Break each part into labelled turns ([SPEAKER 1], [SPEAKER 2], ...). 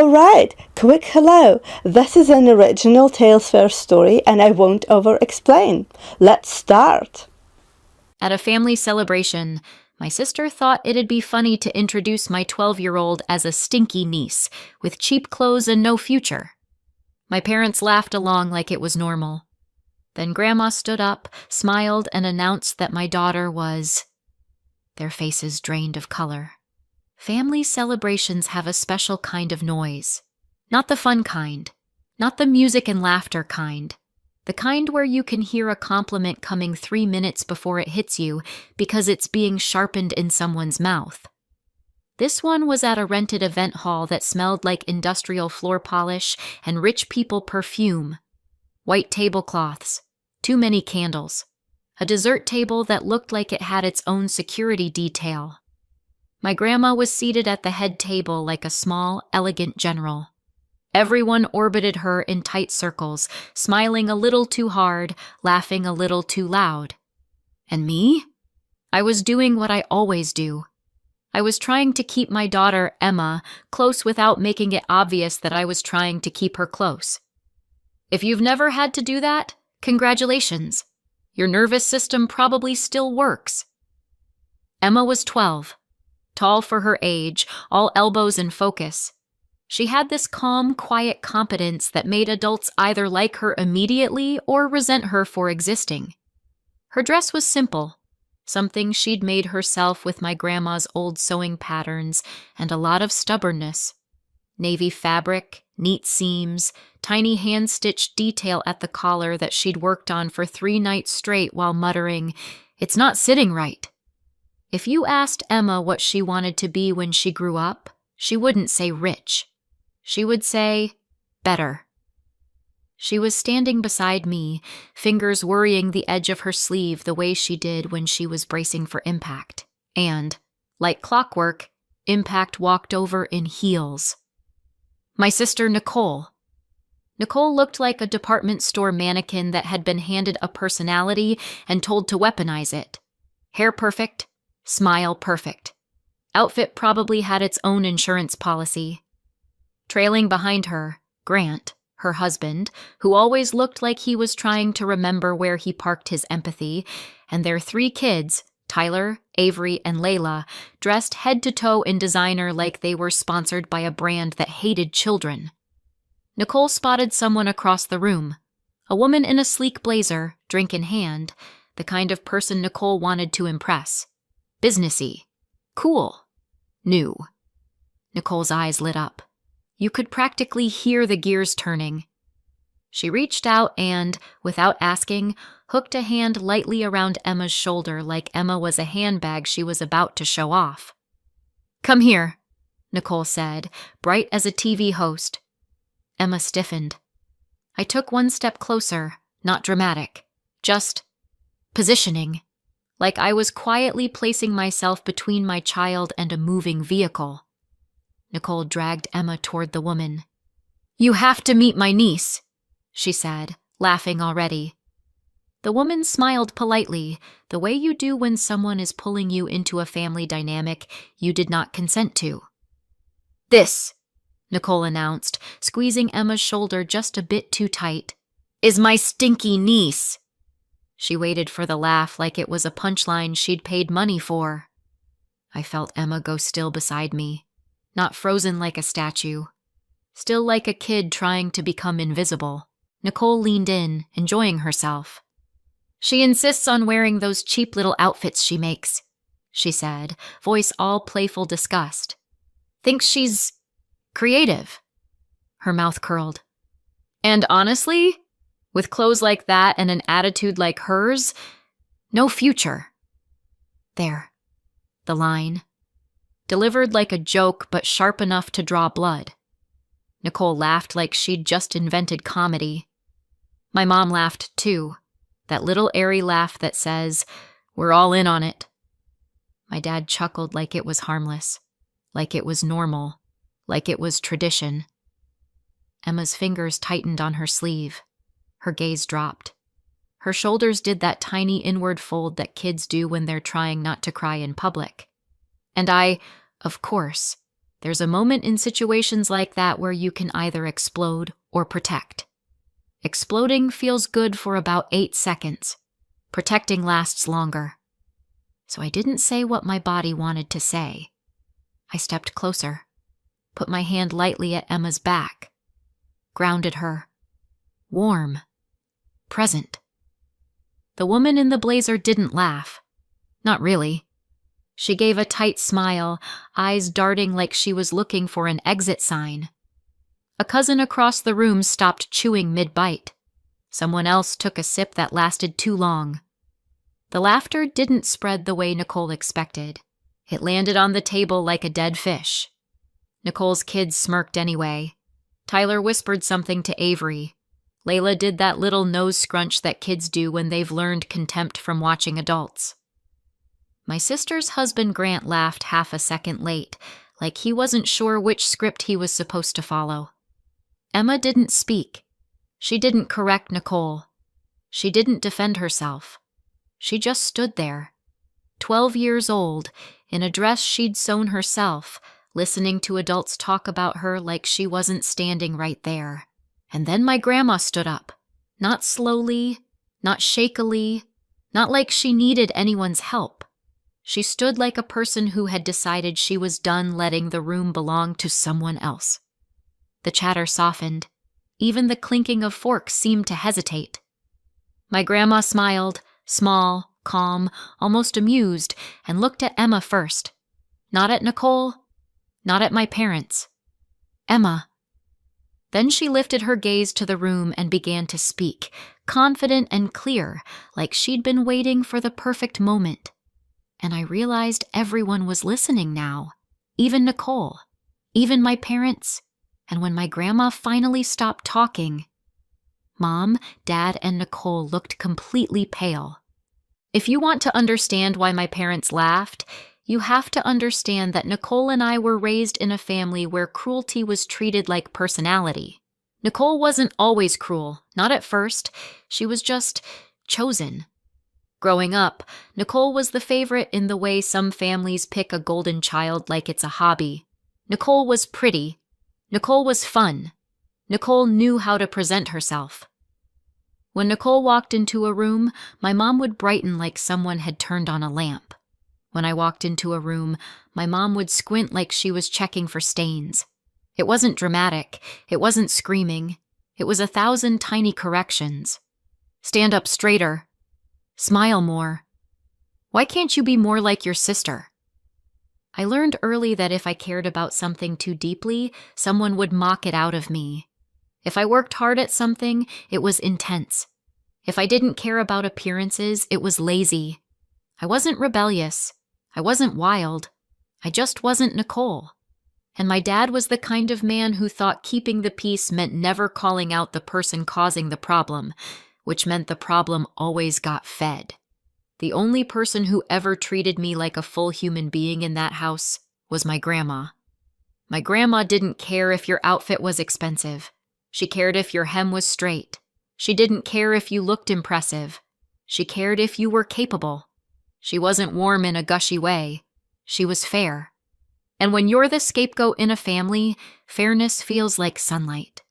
[SPEAKER 1] Alright, quick hello. This is an original Tales First story and I won't over-explain. Let's start.
[SPEAKER 2] At a family celebration, my sister thought it'd be funny to introduce my 12-year-old as a stinky niece, with cheap clothes and no future. My parents laughed along like it was normal. Then Grandma stood up, smiled, and announced that my daughter was... Their faces drained of color. Family celebrations have a special kind of noise. Not the fun kind. Not the music and laughter kind. The kind where you can hear a compliment coming 3 minutes before it hits you because it's being sharpened in someone's mouth. This one was at a rented event hall that smelled like industrial floor polish and rich people perfume. White tablecloths, too many candles, a dessert table that looked like it had its own security detail. My grandma was seated at the head table like a small, elegant general. Everyone orbited her in tight circles, smiling a little too hard, laughing a little too loud. And me? I was doing what I always do. I was trying to keep my daughter, Emma, close without making it obvious that I was trying to keep her close. If you've never had to do that, congratulations. Your nervous system probably still works. Emma was 12. Tall for her age, all elbows in focus. She had this calm, quiet competence that made adults either like her immediately or resent her for existing. Her dress was simple, something she'd made herself with my grandma's old sewing patterns and a lot of stubbornness. Navy fabric, neat seams, tiny hand-stitched detail at the collar that she'd worked on for 3 nights straight while muttering, "It's not sitting right." If you asked Emma what she wanted to be when she grew up, she wouldn't say rich. She would say, better. She was standing beside me, fingers worrying the edge of her sleeve the way she did when she was bracing for impact. And, like clockwork, impact walked over in heels. My sister Nicole. Nicole looked like a department store mannequin that had been handed a personality and told to weaponize it. Hair perfect. Smile perfect. Outfit probably had its own insurance policy. Trailing behind her, Grant, her husband, who always looked like he was trying to remember where he parked his empathy, and their 3 kids, Tyler, Avery, and Layla, dressed head to toe in designer like they were sponsored by a brand that hated children. Nicole spotted someone across the room, a woman in a sleek blazer, drink in hand, the kind of person Nicole wanted to impress. Businessy. Cool. New. Nicole's eyes lit up. You could practically hear the gears turning. She reached out and, without asking, hooked a hand lightly around Emma's shoulder like Emma was a handbag she was about to show off. "Come here," Nicole said, bright as a TV host. Emma stiffened. I took 1 step closer, not dramatic, just positioning. Like I was quietly placing myself between my child and a moving vehicle. Nicole dragged Emma toward the woman. "You have to meet my niece," she said, laughing already. The woman smiled politely, the way you do when someone is pulling you into a family dynamic you did not consent to. "This," Nicole announced, squeezing Emma's shoulder just a bit too tight, "is my stinky niece." She waited for the laugh like it was a punchline she'd paid money for. I felt Emma go still beside me, not frozen like a statue, still like a kid trying to become invisible. Nicole leaned in, enjoying herself. "She insists on wearing those cheap little outfits she makes," she said, voice all playful disgust. "Thinks she's creative." Her mouth curled. "And honestly, with clothes like that and an attitude like hers, no future." There. The line. Delivered like a joke but sharp enough to draw blood. Nicole laughed like she'd just invented comedy. My mom laughed too, that little airy laugh that says, "We're all in on it." My dad chuckled like it was harmless, like it was normal, like it was tradition. Emma's fingers tightened on her sleeve. Her gaze dropped. Her shoulders did that tiny inward fold that kids do when they're trying not to cry in public. And I, of course, There's a moment in situations like that where you can either explode or protect. Exploding feels good for about 8 seconds. Protecting lasts longer. So I didn't say what my body wanted to say. I stepped closer, put my hand lightly at Emma's back, grounded her. Warm. Present. The woman in the blazer didn't laugh. Not really. She gave a tight smile, eyes darting like she was looking for an exit sign. A cousin across the room stopped chewing mid-bite. Someone else took a sip that lasted too long. The laughter didn't spread the way Nicole expected. It landed on the table like a dead fish. Nicole's kids smirked anyway. Tyler whispered something to Avery. Layla did that little nose scrunch that kids do when they've learned contempt from watching adults. My sister's husband Grant laughed half a second late, like he wasn't sure which script he was supposed to follow. Emma didn't speak. She didn't correct Nicole. She didn't defend herself. She just stood there, 12 years old, in a dress she'd sewn herself, listening to adults talk about her like she wasn't standing right there. And then my grandma stood up, not slowly, not shakily, not like she needed anyone's help. She stood like a person who had decided she was done letting the room belong to someone else. The chatter softened. Even the clinking of forks seemed to hesitate. My grandma smiled, small, calm, almost amused, and looked at Emma first. Not at Nicole, not at my parents. Emma. Then she lifted her gaze to the room and began to speak, confident and clear, like she'd been waiting for the perfect moment. And I realized everyone was listening now, even Nicole, even my parents. And when my grandma finally stopped talking, Mom, Dad, and Nicole looked completely pale. If you want to understand why my parents laughed, you have to understand that Nicole and I were raised in a family where cruelty was treated like personality. Nicole wasn't always cruel, not at first. She was just chosen. Growing up, Nicole was the favorite in the way some families pick a golden child like it's a hobby. Nicole was pretty. Nicole was fun. Nicole knew how to present herself. When Nicole walked into a room, my mom would brighten like someone had turned on a lamp. When I walked into a room, my mom would squint like she was checking for stains. It wasn't dramatic. It wasn't screaming. It was 1,000 tiny corrections. Stand up straighter. Smile more. Why can't you be more like your sister? I learned early that if I cared about something too deeply, someone would mock it out of me. If I worked hard at something, it was intense. If I didn't care about appearances, it was lazy. I wasn't rebellious. I wasn't wild. I just wasn't Nicole. And my dad was the kind of man who thought keeping the peace meant never calling out the person causing the problem, which meant the problem always got fed. The only person who ever treated me like a full human being in that house was my grandma. My grandma didn't care if your outfit was expensive. She cared if your hem was straight. She didn't care if you looked impressive. She cared if you were capable. She wasn't warm in a gushy way. She was fair. And when you're the scapegoat in a family, fairness feels like sunlight.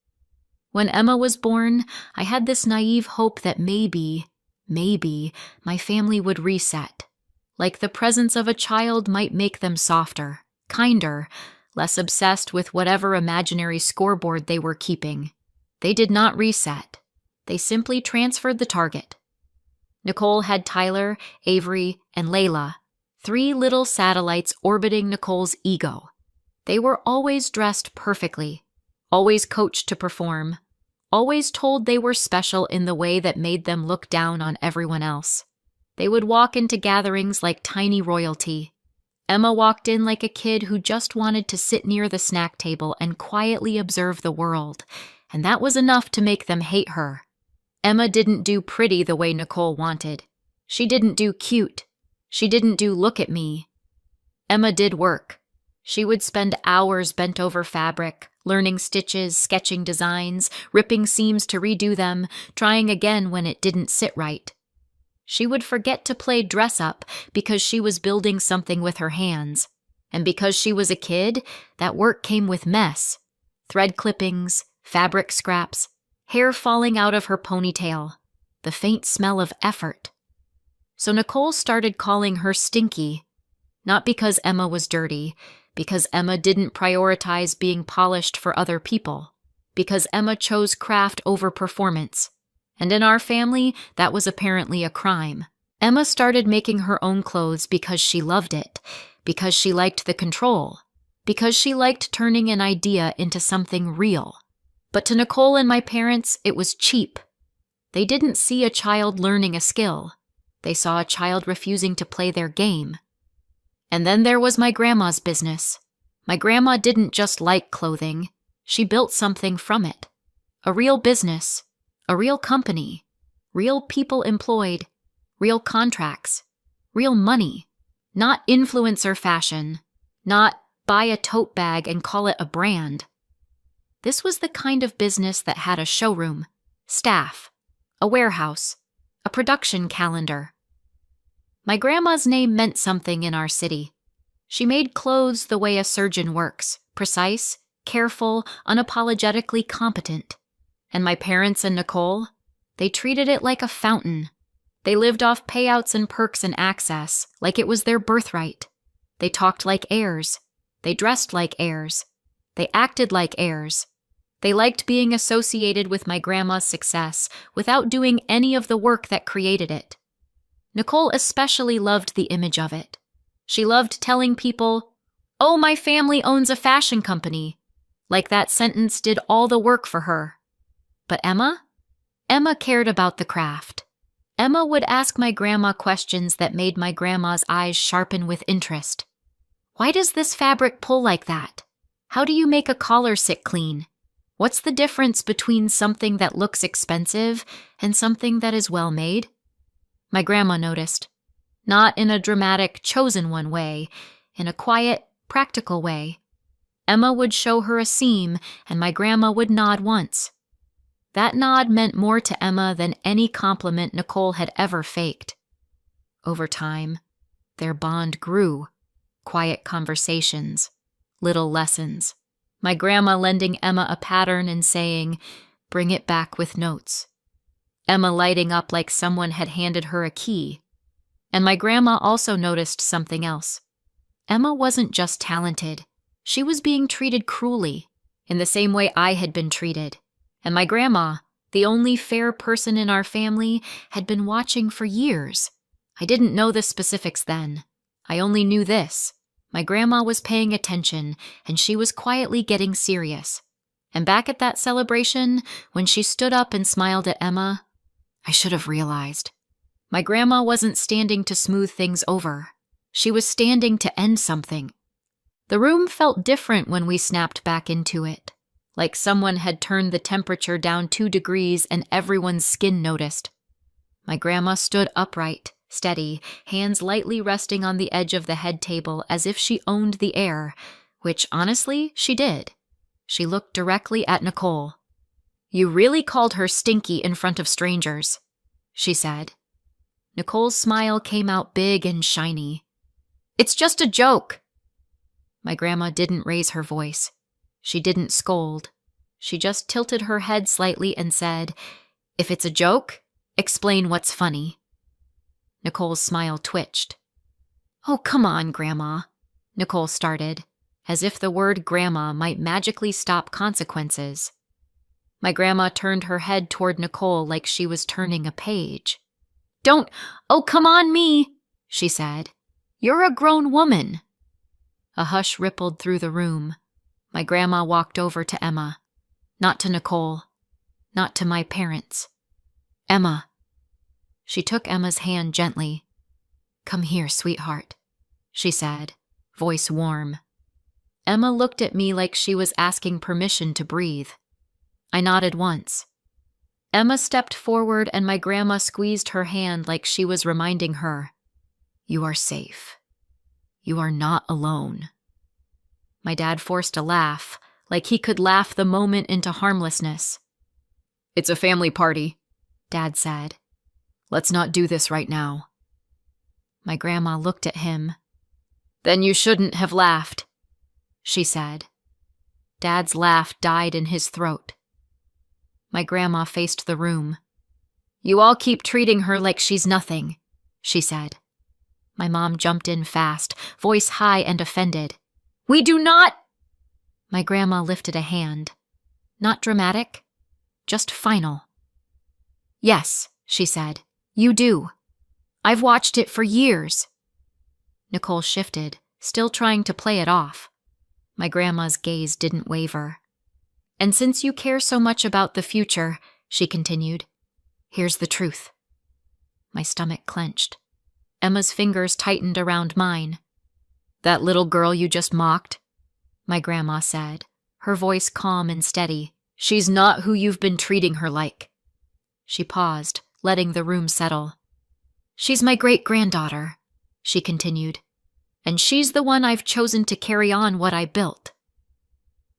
[SPEAKER 2] When Emma was born, I had this naive hope that maybe my family would reset. Like the presence of a child might make them softer, kinder, less obsessed with whatever imaginary scoreboard they were keeping. They did not reset. They simply transferred the target. Nicole had Tyler, Avery, and Layla, 3 little satellites orbiting Nicole's ego. They were always dressed perfectly, always coached to perform, always told they were special in the way that made them look down on everyone else. They would walk into gatherings like tiny royalty. Emma walked in like a kid who just wanted to sit near the snack table and quietly observe the world, and that was enough to make them hate her. Emma didn't do pretty the way Nicole wanted. She didn't do cute. She didn't do look at me. Emma did work. She would spend hours bent over fabric, learning stitches, sketching designs, ripping seams to redo them, trying again when it didn't sit right. She would forget to play dress up because she was building something with her hands. And because she was a kid, that work came with mess. Thread clippings, fabric scraps, hair falling out of her ponytail, the faint smell of effort. So Nicole started calling her Stinky, not because Emma was dirty, because Emma didn't prioritize being polished for other people, because Emma chose craft over performance. And in our family, that was apparently a crime. Emma started making her own clothes because she loved it, because she liked the control, because she liked turning an idea into something real. But to Nicole and my parents, it was cheap. They didn't see a child learning a skill. They saw a child refusing to play their game. And then there was my grandma's business. My grandma didn't just like clothing. She built something from it. A real business, a real company, real people employed, real contracts, real money, not influencer fashion, not buy a tote bag and call it a brand. This was the kind of business that had a showroom, staff, a warehouse, a production calendar. My grandma's name meant something in our city. She made clothes the way a surgeon works, precise, careful, unapologetically competent. And my parents and Nicole, they treated it like a fountain. They lived off payouts and perks and access, like it was their birthright. They talked like heirs. They dressed like heirs. They acted like heirs. They liked being associated with my grandma's success without doing any of the work that created it. Nicole especially loved the image of it. She loved telling people, "Oh, my family owns a fashion company," like that sentence did all the work for her. But Emma cared about the craft. Emma would ask my grandma questions that made my grandma's eyes sharpen with interest. Why does this fabric pull like that? How do you make a collar sit clean? What's the difference between something that looks expensive and something that is well made? My grandma noticed. Not in a dramatic, chosen one way, in a quiet, practical way. Emma would show her a seam, and my grandma would nod once. That nod meant more to Emma than any compliment Nicole had ever faked. Over time, their bond grew. Quiet conversations, little lessons. My grandma lending Emma a pattern and saying, "Bring it back with notes." Emma lighting up like someone had handed her a key. And my grandma also noticed something else. Emma wasn't just talented. She was being treated cruelly, in the same way I had been treated. And my grandma, the only fair person in our family, had been watching for years. I didn't know the specifics then. I only knew this. My grandma was paying attention, and she was quietly getting serious. And back at that celebration, when she stood up and smiled at Emma, I should have realized. My grandma wasn't standing to smooth things over. She was standing to end something. The room felt different when we snapped back into it. Like someone had turned the temperature down 2 degrees and everyone's skin noticed. My grandma stood upright, steady, hands lightly resting on the edge of the head table as if she owned the air, which honestly, she did. She looked directly at Nicole. "You really called her Stinky in front of strangers," she said. Nicole's smile came out big and shiny. "It's just a joke." My grandma didn't raise her voice. She didn't scold. She just tilted her head slightly and said, "If it's a joke, explain what's funny." Nicole's smile twitched. "Oh, come on, Grandma," Nicole started, as if the word grandma might magically stop consequences. My grandma turned her head toward Nicole like she was turning a page. "Oh, come on me," she said. "You're a grown woman." A hush rippled through the room. My grandma walked over to Emma. Not to Nicole. Not to my parents. "Emma." She took Emma's hand gently. "Come here, sweetheart," she said, voice warm. Emma looked at me like she was asking permission to breathe. I nodded once. Emma stepped forward and my grandma squeezed her hand like she was reminding her, "You are safe. You are not alone." My dad forced a laugh, like he could laugh the moment into harmlessness. "It's a family party," Dad said. "Let's not do this right now." My grandma looked at him. Then you shouldn't have laughed, she said. Dad's laugh died in his throat. My grandma faced the room. You all keep treating her like she's nothing, she said. My mom jumped in fast, voice high and offended. We do not! My grandma lifted a hand. Not dramatic, just final. Yes, she said, you do. I've watched it for years. Nicole shifted, still trying to play it off. My grandma's gaze didn't waver. And since you care so much about the future, she continued, here's the truth. My stomach clenched. Emma's fingers tightened around mine. That little girl you just mocked, my grandma said, her voice calm and steady. She's not who you've been treating her like. She paused, letting the room settle. She's my great-granddaughter, she continued, and she's the one I've chosen to carry on what I built.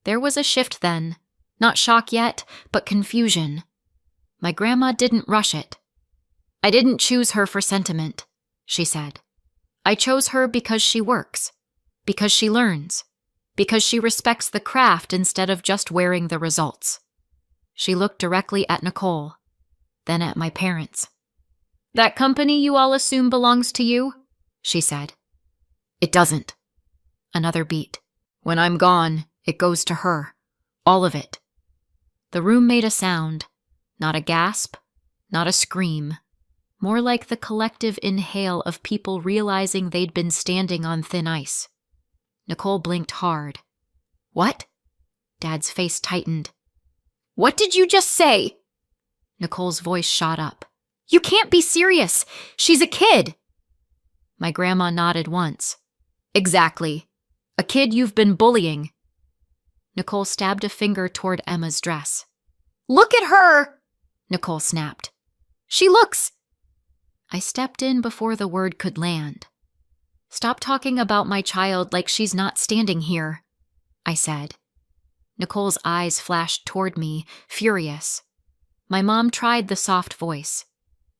[SPEAKER 2] There was a shift then, not shock yet, but confusion. My grandma didn't rush it. I didn't choose her for sentiment, she said. I chose her because she works, because she learns, because she respects the craft instead of just wearing the results. She looked directly at Nicole, then at my parents. That company you all assume belongs to you? She said. It doesn't. Another beat. When I'm gone, it goes to her. All of it. The room made a sound. Not a gasp, not a scream. More like the collective inhale of people realizing they'd been standing on thin ice. Nicole blinked hard. What? Dad's face tightened. What did you just say? Nicole's voice shot up. You can't be serious. She's a kid. My grandma nodded once. Exactly. A kid you've been bullying. Nicole stabbed a finger toward Emma's dress. Look at her, Nicole snapped. She looks... I stepped in before the word could land. Stop talking about my child like she's not standing here, I said. Nicole's eyes flashed toward me, furious. My mom tried the soft voice,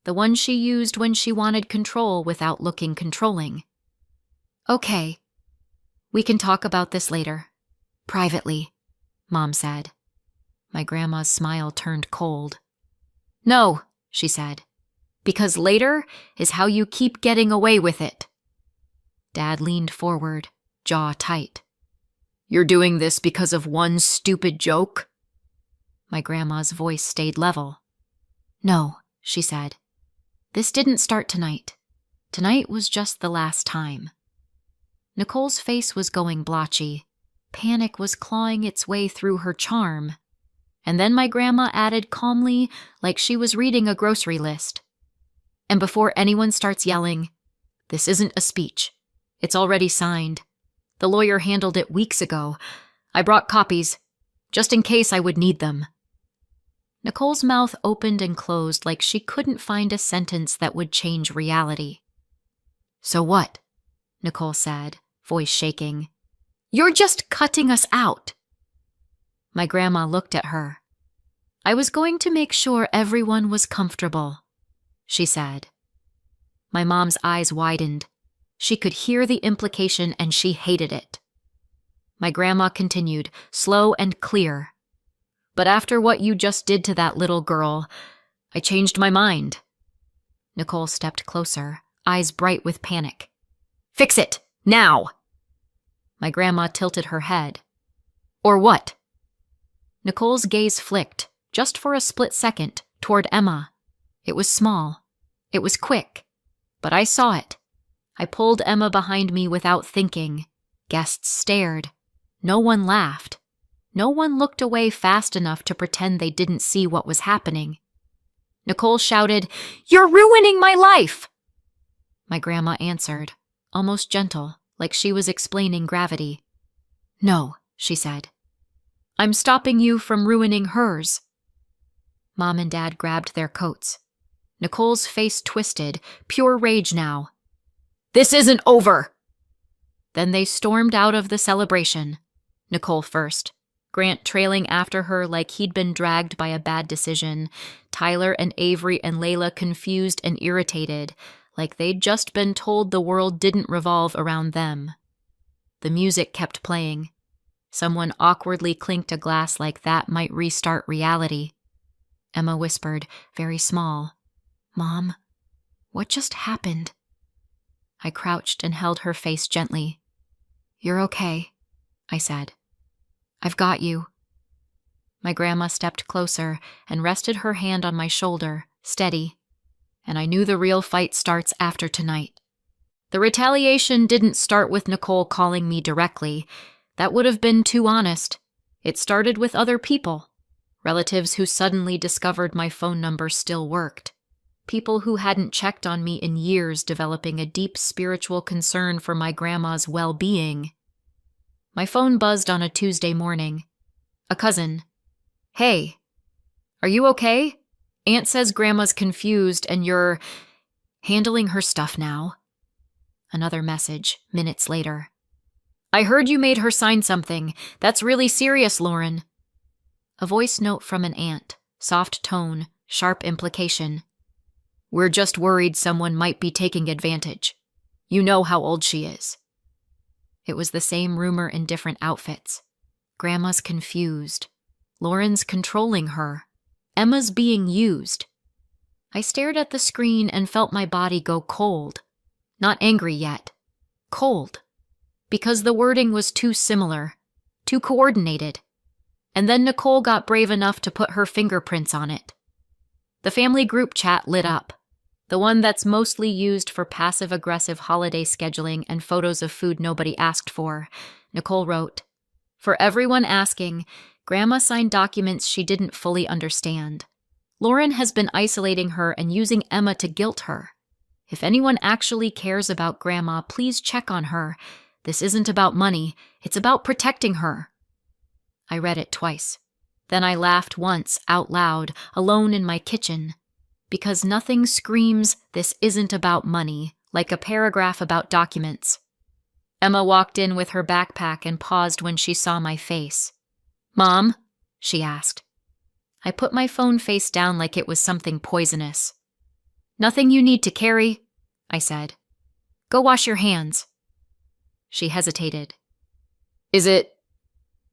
[SPEAKER 2] the one she used when she wanted control without looking controlling. Okay, we can talk about this later. Privately, Mom said. My grandma's smile turned cold. No, she said, because later is how you keep getting away with it. Dad leaned forward, jaw tight. You're doing this because of one stupid joke? My grandma's voice stayed level. No, she said. This didn't start tonight. Tonight was just the last time. Nicole's face was going blotchy. Panic was clawing its way through her charm. And then my grandma added calmly, like she was reading a grocery list. And before anyone starts yelling, this isn't a speech. It's already signed. The lawyer handled it weeks ago. I brought copies, just in case I would need them. Nicole's mouth opened and closed like she couldn't find a sentence that would change reality. So what? Nicole said, voice shaking. You're just cutting us out. My grandma looked at her. I was going to make sure everyone was comfortable, she said. My mom's eyes widened. She could hear the implication and she hated it. My grandma continued, slow and clear. But after what you just did to that little girl, I changed my mind. Nicole stepped closer, eyes bright with panic. Fix it, now! My grandma tilted her head. Or what? Nicole's gaze flicked, just for a split second, toward Emma. It was small. It was quick. But I saw it. I pulled Emma behind me without thinking. Guests stared. No one laughed. No one looked away fast enough to pretend they didn't see what was happening. Nicole shouted, You're ruining my life! My grandma answered, almost gentle, like she was explaining gravity. No, she said. I'm stopping you from ruining hers. Mom and Dad grabbed their coats. Nicole's face twisted, pure rage now. This isn't over! Then they stormed out of the celebration. Nicole first, Grant trailing after her like he'd been dragged by a bad decision, Tyler and Avery and Layla confused and irritated, like they'd just been told the world didn't revolve around them. The music kept playing. Someone awkwardly clinked a glass like that might restart reality. Emma whispered, very small, "Mom, what just happened?" I crouched and held her face gently. "You're okay," I said. "I've got you." My grandma stepped closer and rested her hand on my shoulder, steady, and I knew the real fight starts after tonight. The retaliation didn't start with Nicole calling me directly. That would have been too honest. It started with other people. Relatives who suddenly discovered my phone number still worked. People who hadn't checked on me in years, developing a deep spiritual concern for my grandma's well-being. My phone buzzed on a Tuesday morning. A cousin. "Hey, are you okay? Aunt says Grandma's confused and you're handling her stuff now." Another message, minutes later. "I heard you made her sign something. That's really serious, Lauren." A voice note from an aunt, soft tone, sharp implication. "We're just worried someone might be taking advantage. You know how old she is." It was the same rumor in different outfits. Grandma's confused. Lauren's controlling her. Emma's being used. I stared at the screen and felt my body go cold. Not angry yet. Cold. Because the wording was too similar, too coordinated. And then Nicole got brave enough to put her fingerprints on it. The family group chat lit up. The one that's mostly used for passive-aggressive holiday scheduling and photos of food nobody asked for. Nicole wrote, "For everyone asking, Grandma signed documents she didn't fully understand. Lauren has been isolating her and using Emma to guilt her. If anyone actually cares about Grandma, please check on her. This isn't about money, it's about protecting her." I read it twice. Then I laughed once, out loud, alone in my kitchen. Because nothing screams, "This isn't about money," like a paragraph about documents. Emma walked in with her backpack and paused when she saw my face. "Mom?" she asked. I put my phone face down like it was something poisonous. "Nothing you need to carry," I said. "Go wash your hands." She hesitated. "Is it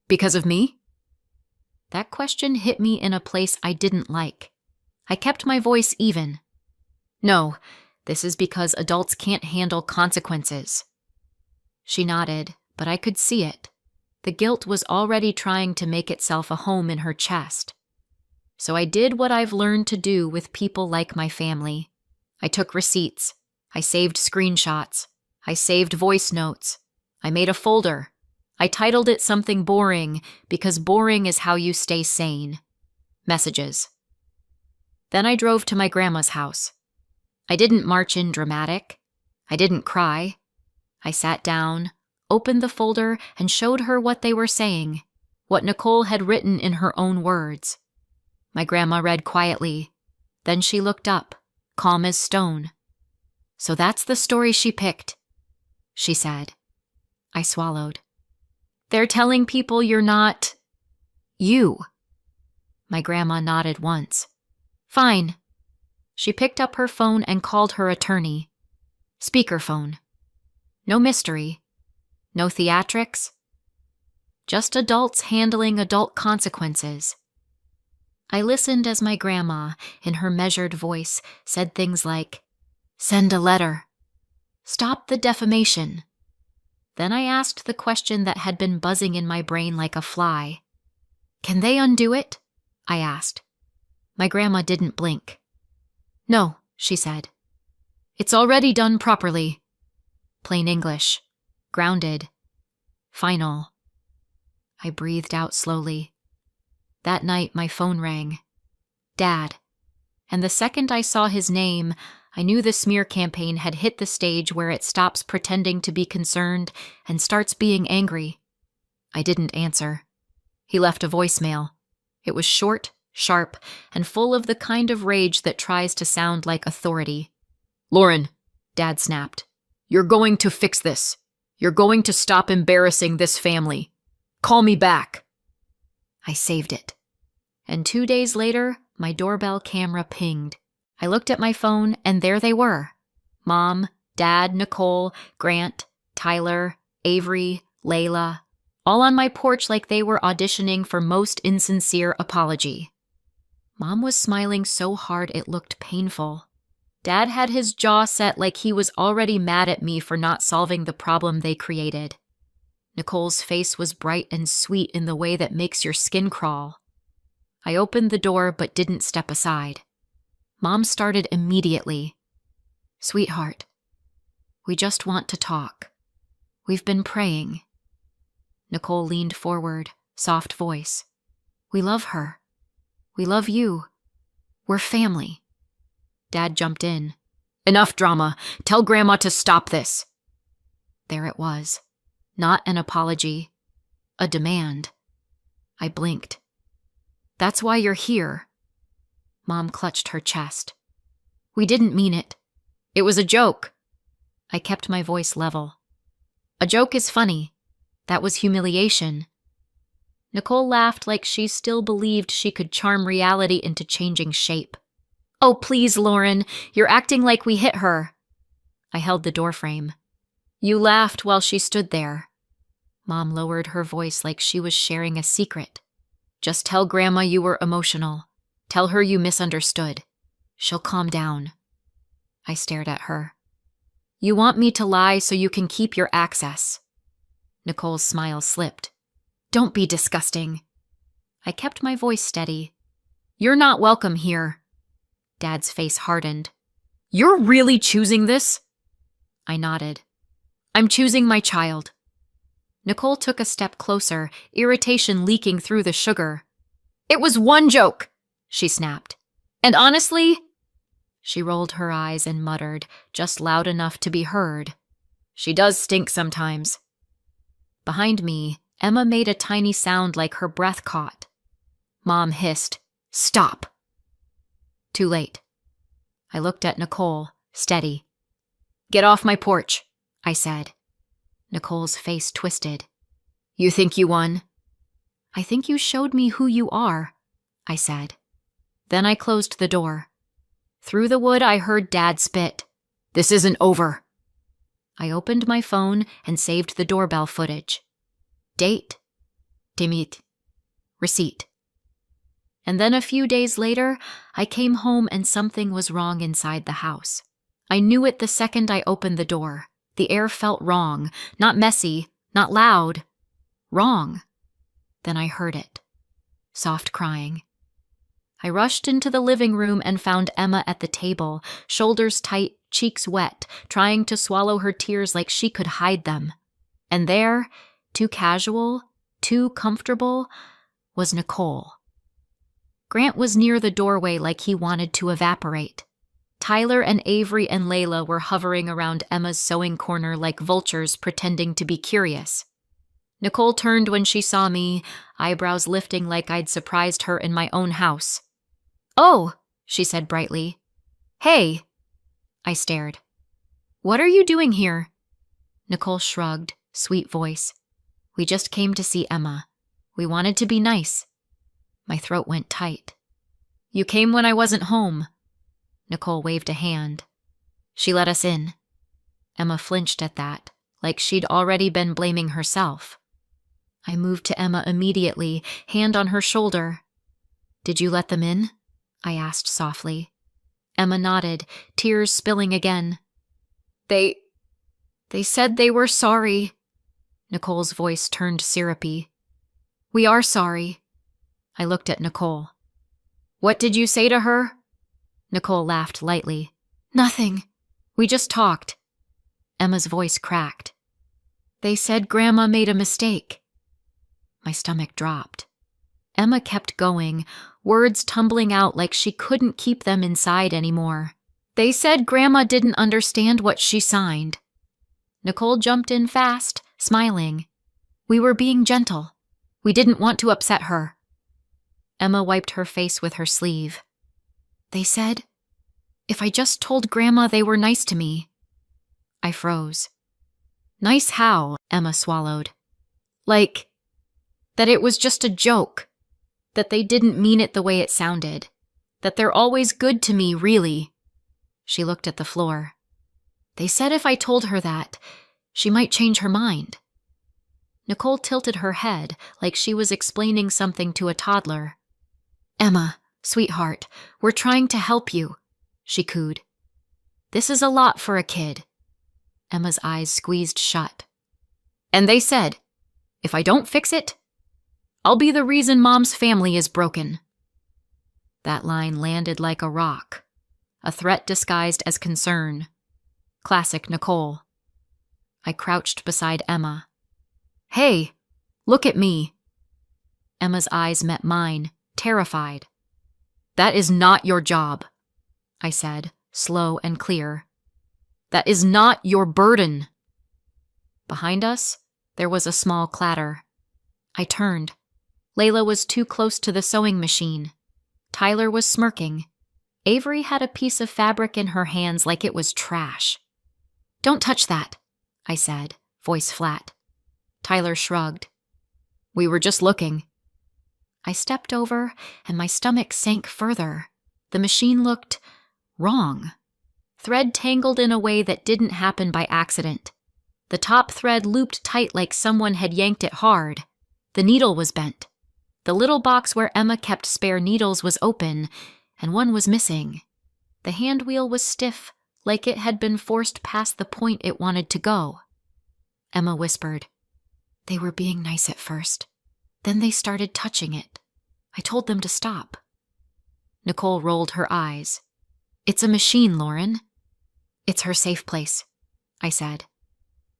[SPEAKER 2] because of me?" That question hit me in a place I didn't like. I kept my voice even. "No, this is because adults can't handle consequences." She nodded, but I could see it. The guilt was already trying to make itself a home in her chest. So I did what I've learned to do with people like my family. I took receipts. I saved screenshots. I saved voice notes. I made a folder. I titled it something boring, because boring is how you stay sane. Messages. Then I drove to my grandma's house. I didn't march in dramatic. I didn't cry. I sat down, opened the folder, and showed her what they were saying, what Nicole had written in her own words. My grandma read quietly. Then she looked up, calm as stone. "So that's the story she picked," she said. I swallowed. "They're telling people you're not you." My grandma nodded once. "Fine." She picked up her phone and called her attorney. Speakerphone. No mystery. No theatrics. Just adults handling adult consequences. I listened as my grandma, in her measured voice, said things like, "Send a letter. Stop the defamation." Then I asked the question that had been buzzing in my brain like a fly. "Can they undo it?" I asked. My grandma didn't blink. "No," she said. "It's already done properly." Plain English. Grounded. Final. I breathed out slowly. That night my phone rang. Dad. And the second I saw his name, I knew the smear campaign had hit the stage where it stops pretending to be concerned and starts being angry. I didn't answer. He left a voicemail. It was short, sharp, and full of the kind of rage that tries to sound like authority. "Lauren," Dad snapped, "you're going to fix this. You're going to stop embarrassing this family. Call me back." I saved it. And 2 days later, my doorbell camera pinged. I looked at my phone, and there they were. Mom, Dad, Nicole, Grant, Tyler, Avery, Layla, all on my porch like they were auditioning for most insincere apology. Mom was smiling so hard it looked painful. Dad had his jaw set like he was already mad at me for not solving the problem they created. Nicole's face was bright and sweet in the way that makes your skin crawl. I opened the door but didn't step aside. Mom started immediately. "Sweetheart, we just want to talk. We've been praying." Nicole leaned forward, soft voice. "We love her. We love you. We're family." Dad jumped in. "Enough drama. Tell Grandma to stop this." There it was. Not an apology. A demand. I blinked. "That's why you're here." Mom clutched her chest. "We didn't mean it. It was a joke." I kept my voice level. "A joke is funny. That was humiliation." Nicole laughed like she still believed she could charm reality into changing shape. "Oh, please, Lauren, you're acting like we hit her." I held the doorframe. "You laughed while she stood there." Mom lowered her voice like she was sharing a secret. "Just tell Grandma you were emotional. Tell her you misunderstood. She'll calm down." I stared at her. "You want me to lie so you can keep your access." Nicole's smile slipped. "Don't be disgusting." I kept my voice steady. "You're not welcome here." Dad's face hardened. "You're really choosing this?" I nodded. "I'm choosing my child." Nicole took a step closer, irritation leaking through the sugar. "It was one joke," she snapped. "And honestly—" She rolled her eyes and muttered, just loud enough to be heard. "She does stink sometimes." Behind me, Emma made a tiny sound like her breath caught. Mom hissed, "Stop." Too late. I looked at Nicole, steady. "Get off my porch," I said. Nicole's face twisted. "You think you won?" "I think you showed me who you are," I said. Then I closed the door. Through the wood I heard Dad spit. "This isn't over." I opened my phone and saved the doorbell footage. Date. Timit. Receipt. And then a few days later, I came home and something was wrong inside the house. I knew it the second I opened the door. The air felt wrong, not messy, not loud. Wrong. Then I heard it. Soft crying. I rushed into the living room and found Emma at the table, shoulders tight, cheeks wet, trying to swallow her tears like she could hide them. And there, too casual, too comfortable, was Nicole. Grant was near the doorway like he wanted to evaporate. Tyler and Avery and Layla were hovering around Emma's sewing corner like vultures pretending to be curious. Nicole turned when she saw me, eyebrows lifting like I'd surprised her in my own house. "Oh," she said brightly. "Hey." I stared. "What are you doing here?" Nicole shrugged, sweet voice. "We just came to see Emma. We wanted to be nice." My throat went tight. "You came when I wasn't home." Nicole waved a hand. She let us in. Emma flinched at that, like she'd already been blaming herself. I moved to Emma immediately, hand on her shoulder. "Did you let them in?" I asked softly. Emma nodded, tears spilling again. They said they were sorry." Nicole's voice turned syrupy. "We are sorry." I looked at Nicole. "What did you say to her?" Nicole laughed lightly. "Nothing. We just talked." Emma's voice cracked. "They said Grandma made a mistake." My stomach dropped. Emma kept going, words tumbling out like she couldn't keep them inside anymore. "They said Grandma didn't understand what she signed." Nicole jumped in fast, smiling. "We were being gentle. We didn't want to upset her." Emma wiped her face with her sleeve. "They said, if I just told Grandma they were nice to me." I froze. "Nice how?" Emma swallowed. "Like, that it was just a joke. That they didn't mean it the way it sounded. That they're always good to me, really." She looked at the floor. "They said if I told her that, she might change her mind." Nicole tilted her head like she was explaining something to a toddler. "Emma, sweetheart, we're trying to help you," she cooed. "This is a lot for a kid." Emma's eyes squeezed shut. "And they said, if I don't fix it, I'll be the reason Mom's family is broken." That line landed like a rock, a threat disguised as concern. Classic Nicole. I crouched beside Emma. "Hey, look at me." Emma's eyes met mine, terrified. "That is not your job," I said, slow and clear. "That is not your burden." Behind us, there was a small clatter. I turned. Layla was too close to the sewing machine. Tyler was smirking. Avery had a piece of fabric in her hands like it was trash. "Don't touch that," I said, voice flat. Tyler shrugged. "We were just looking." I stepped over, and my stomach sank further. The machine looked wrong. Thread tangled in a way that didn't happen by accident. The top thread looped tight like someone had yanked it hard. The needle was bent. The little box where Emma kept spare needles was open, and one was missing. The hand wheel was stiff, like it had been forced past the point it wanted to go. Emma whispered, "They were being nice at first. Then they started touching it. I told them to stop." Nicole rolled her eyes. "It's a machine, Lauren." "It's her safe place," I said.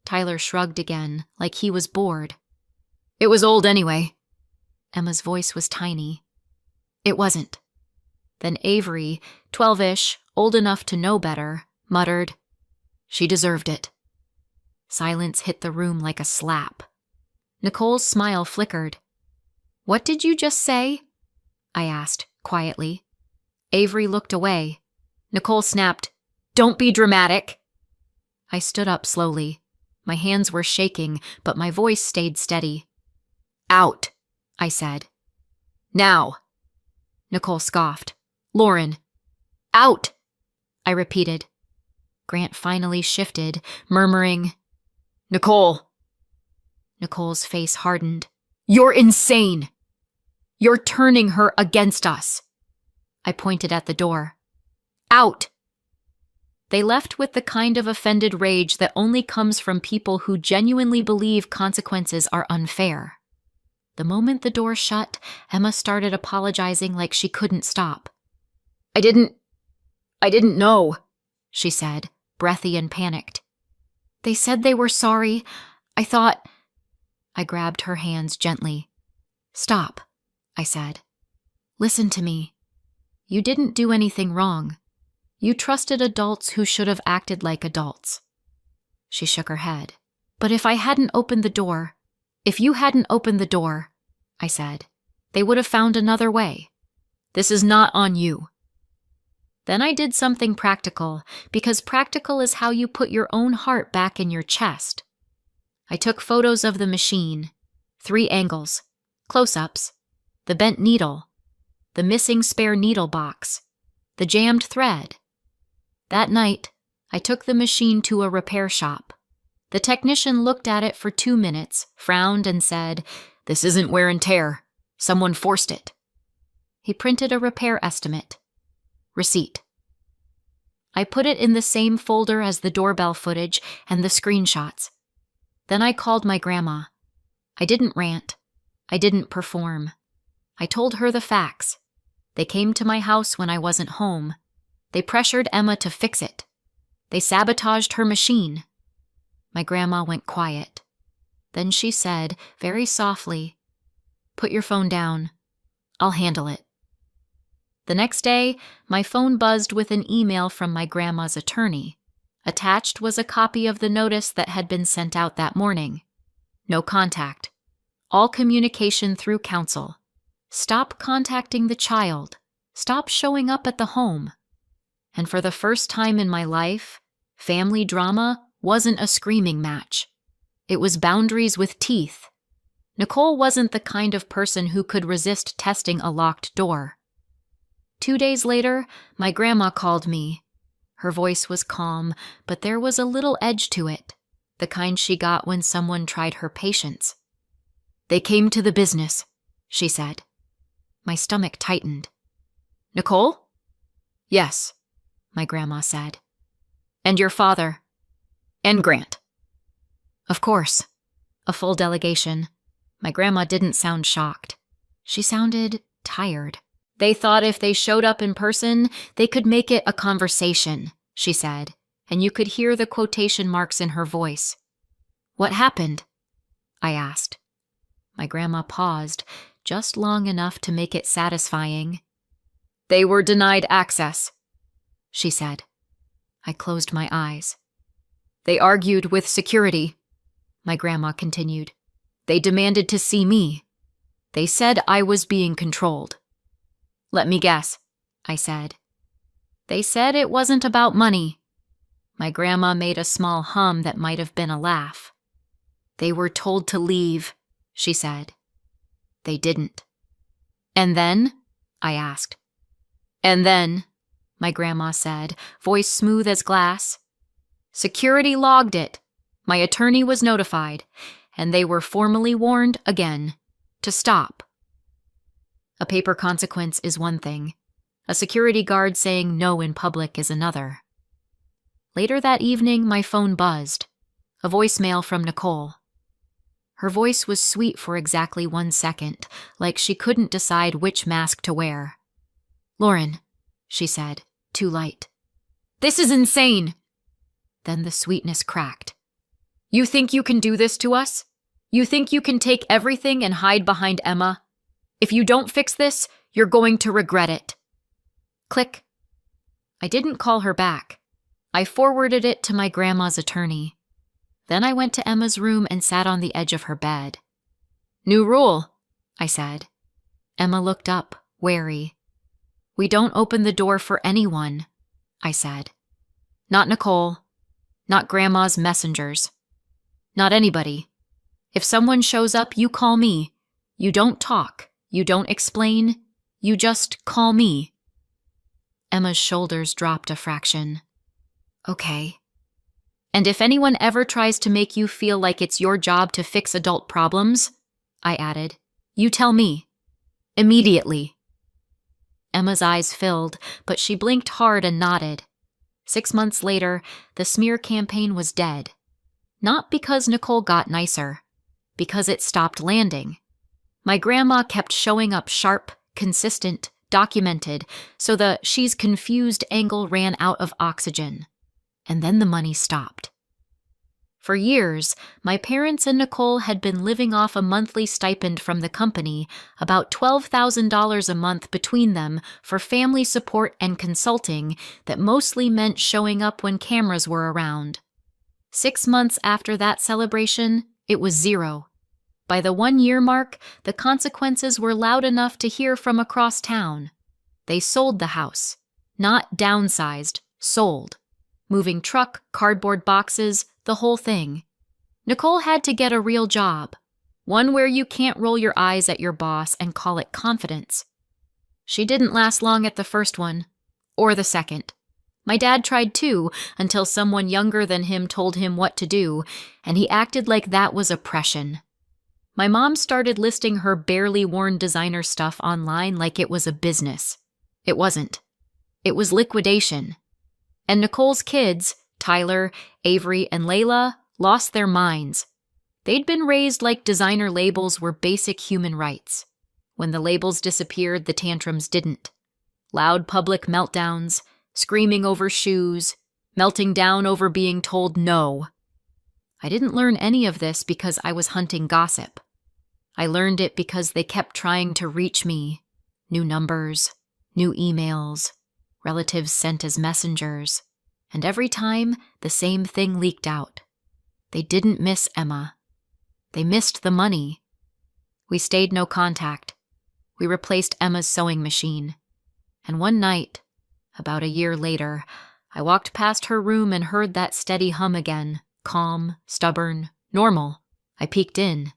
[SPEAKER 2] Tyler shrugged again, like he was bored. "It was old anyway." Emma's voice was tiny. "It wasn't." Then Avery, 12-ish, old enough to know better, muttered, "She deserved it." Silence hit the room like a slap. Nicole's smile flickered. "What did you just say?" I asked, quietly. Avery looked away. Nicole snapped, "Don't be dramatic." I stood up slowly. My hands were shaking, but my voice stayed steady. "Out," I said. "Now." Nicole scoffed. "Lauren." "Out," I repeated. Grant finally shifted, murmuring, "Nicole." Nicole's face hardened. "You're insane. You're turning her against us." I pointed at the door. "Out." They left with the kind of offended rage that only comes from people who genuinely believe consequences are unfair. The moment the door shut, Emma started apologizing like she couldn't stop. I didn't know," she said, breathy and panicked. "They said they were sorry. I thought—" I grabbed her hands gently. "Stop," I said. "Listen to me. You didn't do anything wrong. You trusted adults who should have acted like adults." She shook her head. "But if you hadn't opened the door," I said, "they would have found another way. This is not on you." Then I did something practical, because practical is how you put your own heart back in your chest. I took photos of the machine, 3 angles, close-ups, the bent needle, the missing spare needle box, the jammed thread. That night, I took the machine to a repair shop. The technician looked at it for 2 minutes, frowned, and said, "This isn't wear and tear. Someone forced it." He printed a repair estimate. Receipt. I put it in the same folder as the doorbell footage and the screenshots. Then I called my grandma. I didn't rant. I didn't perform. I told her the facts. They came to my house when I wasn't home. They pressured Emma to fix it. They sabotaged her machine. My grandma went quiet. Then she said, very softly, "Put your phone down. I'll handle it." The next day, my phone buzzed with an email from my grandma's attorney. Attached was a copy of the notice that had been sent out that morning. No contact. All communication through counsel. Stop contacting the child. Stop showing up at the home. And for the first time in my life, family drama wasn't a screaming match. It was boundaries with teeth. Nicole wasn't the kind of person who could resist testing a locked door. 2 days later, my grandma called me. Her voice was calm, but there was a little edge to it, the kind she got when someone tried her patience. They came to the business, she said. My stomach tightened. Nicole? Yes, my grandma said. And your father? And Grant. Of course. A full delegation. My grandma didn't sound shocked. She sounded tired. They thought if they showed up in person, they could make it a conversation, she said, and you could hear the quotation marks in her voice. What happened? I asked. My grandma paused, just long enough to make it satisfying. They were denied access, she said. I closed my eyes. They argued with security, my grandma continued. They demanded to see me. They said I was being controlled. Let me guess, I said. They said it wasn't about money. My grandma made a small hum that might have been a laugh. They were told to leave, she said. They didn't. And then? I asked. And then, my grandma said, voice smooth as glass. Security logged it. My attorney was notified, and they were formally warned again to stop. A paper consequence is one thing. A security guard saying no in public is another. Later that evening, my phone buzzed. A voicemail from Nicole. Her voice was sweet for exactly 1 second, like she couldn't decide which mask to wear. Lauren, she said, too light. This is insane! Then the sweetness cracked. You think you can do this to us? You think you can take everything and hide behind Emma? If you don't fix this, you're going to regret it. Click. I didn't call her back. I forwarded it to my grandma's attorney. Then I went to Emma's room and sat on the edge of her bed. New rule, I said. Emma looked up, wary. We don't open the door for anyone, I said. Not Nicole. Not Grandma's messengers. Not anybody. If someone shows up, you call me. You don't talk. You don't explain. You just call me. Emma's shoulders dropped a fraction. Okay. And if anyone ever tries to make you feel like it's your job to fix adult problems, I added, you tell me. Immediately. Emma's eyes filled, but she blinked hard and nodded. 6 months later, the smear campaign was dead. Not because Nicole got nicer, because it stopped landing. My grandma kept showing up sharp, consistent, documented, so the she's confused angle ran out of oxygen. And then the money stopped. For years, my parents and Nicole had been living off a monthly stipend from the company, about $12,000 a month between them for family support and consulting that mostly meant showing up when cameras were around. 6 months after that celebration, it was zero. By the 1-year mark, the consequences were loud enough to hear from across town. They sold the house. Not downsized, sold. Moving truck, cardboard boxes, the whole thing. Nicole had to get a real job, one where you can't roll your eyes at your boss and call it confidence. She didn't last long at the first one, or the second. My dad tried too, until someone younger than him told him what to do, and he acted like that was oppression. My mom started listing her barely worn designer stuff online like it was a business. It wasn't. It was liquidation. And Nicole's kids, Tyler, Avery, and Layla, lost their minds. They'd been raised like designer labels were basic human rights. When the labels disappeared, the tantrums didn't. Loud public meltdowns, screaming over shoes, melting down over being told no. I didn't learn any of this because I was hunting gossip. I learned it because they kept trying to reach me. New numbers, new emails, relatives sent as messengers. And every time, the same thing leaked out. They didn't miss Emma. They missed the money. We stayed no contact. We replaced Emma's sewing machine. And one night, about a year later, I walked past her room and heard that steady hum again. Calm, stubborn, normal. I peeked in.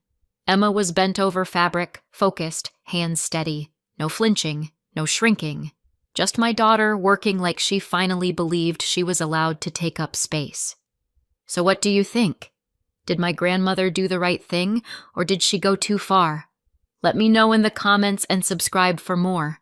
[SPEAKER 2] Emma was bent over fabric, focused, hands steady. No flinching, no shrinking. Just my daughter working like she finally believed she was allowed to take up space. So what do you think? Did my grandmother do the right thing, or did she go too far? Let me know in the comments and subscribe for more.